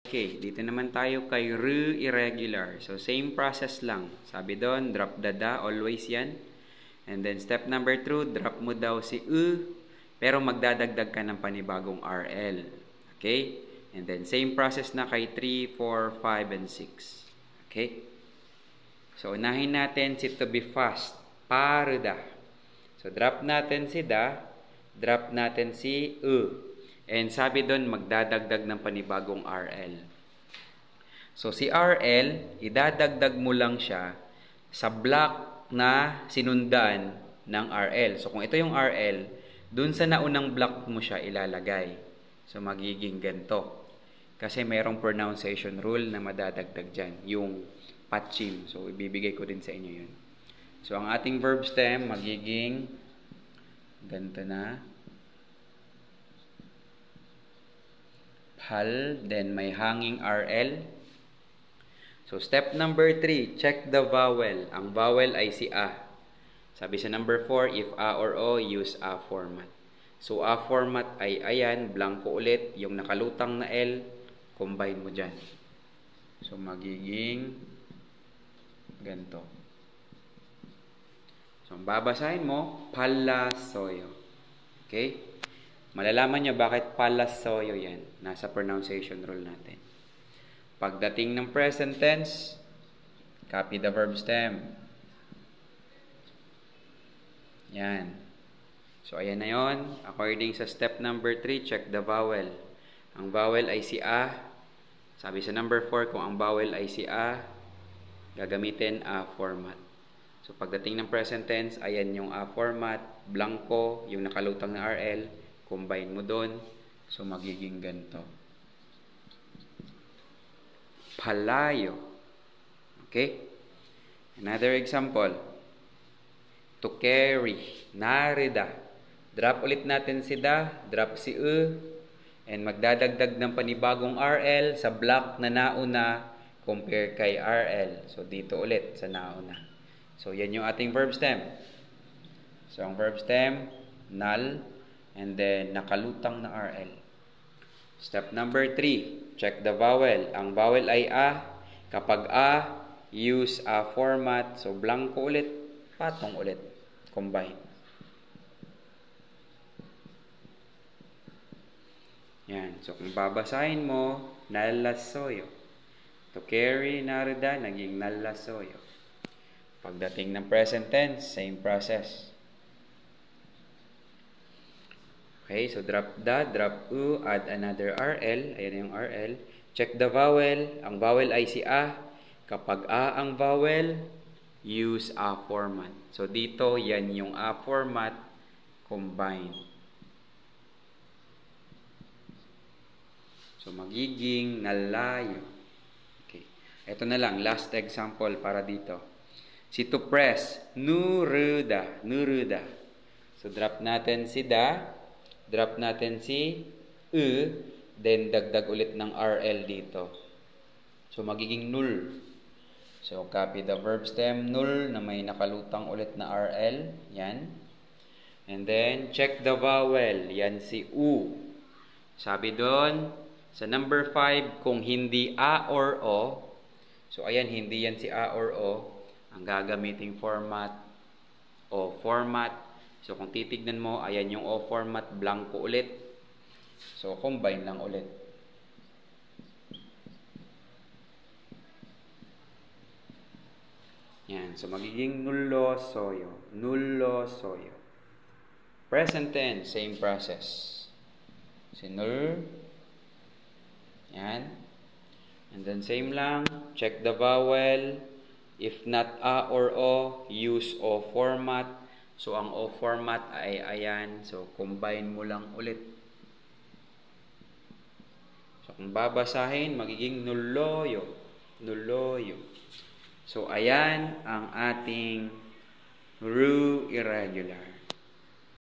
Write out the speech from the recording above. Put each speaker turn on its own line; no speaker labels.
Okay, dito naman tayo kay irregular. So, same process lang. Sabi doon, drop the da, always yan. And then, step number 2, drop mo daw si pero magdadagdag ka ng panibagong RL. Okay? And then, same process na kay 3, 4, 5, and 6. Okay? So, unahin natin si to be fast. Paruda. So, drop natin si da, drop natin si And sabi doon, magdadagdag ng panibagong RL. So, si RL, idadagdag mo lang siya sa block na sinundan ng RL. So, kung ito yung RL, doon sa naunang block mo siya ilalagay. So, magiging ganito. Kasi mayroong pronunciation rule na madadagdag dyan, yung patchim. So, ibibigay ko din sa inyo yun. So, ang ating verb stem magiging ganito na. Hal, then may hanging RL. So, step number 3, check the vowel. Ang vowel ay si A. Sabi sa number 4, if A or O, use A format. So, A format ay ayan, blanco ulit. Yung nakalutang na L, combine mo dyan. So, magiging ganito. So, ang babasahin mo, palasoyo. Okay? Malalaman nyo bakit palasoyo yan. Nasa pronunciation rule natin. Pagdating ng present tense, copy the verb stem. Yan. So, ayan na yon. According sa step number 3, check the vowel. Ang vowel ay si A. Sabi sa number 4, kung ang vowel ay si A, gagamitin A format. So, pagdating ng present tense, ayan yung A format, blanco, yung nakalutang na RL, combine mo doon. So, magiging ganito. Palayo. Okay? Another example. To carry. Narida. Drop ulit natin si da, drop si and magdadagdag ng panibagong RL sa block na nauna compare kay RL. So, dito ulit sa nauna. So, yan yung ating verb stem. So, ang verb stem, null, and then nakalutang na RL. Step number 3, check the vowel. Ang vowel ay A. Kapag A, use A format. So, blanco ulit, patong ulit. Combine. Yan. So, kung babasahin mo, nalasoyo. To carry, narida, naging nalasoyo. Pagdating ng present tense, same process. Okay, so drop da, drop add another RL. Ayan yung RL. Check the vowel. Ang vowel ay si A. Kapag A ang vowel, use A format. So dito, yan yung A format, combine. So magiging nalayo. Okay. Ito na lang, last example para dito. Si to press, nuruda, nuruda. So drop natin si da. Drop natin si then dagdag ulit ng RL dito. So, magiging null. So, copy the verb stem, null, na may nakalutang ulit na RL. Yan. And then, check the vowel. Yan si U. Sabi doon, sa number 5, kung hindi A or O, so, ayan, hindi yan si A or O, ang gagamiting format o format. So, kung titignan mo, ayan yung O format, blanco ulit. So, combine lang ulit. Yan. So, magiging nullo soyo. Nullo soyo. Present tense, same process. Si null. Yan. And then, same lang. Check the vowel. If not A or O, use O format. So, ang O format ay ayan. So, combine mo lang ulit. So, kung babasahin, magiging nuloyo. Nuloyo. So, ayan ang ating irregular.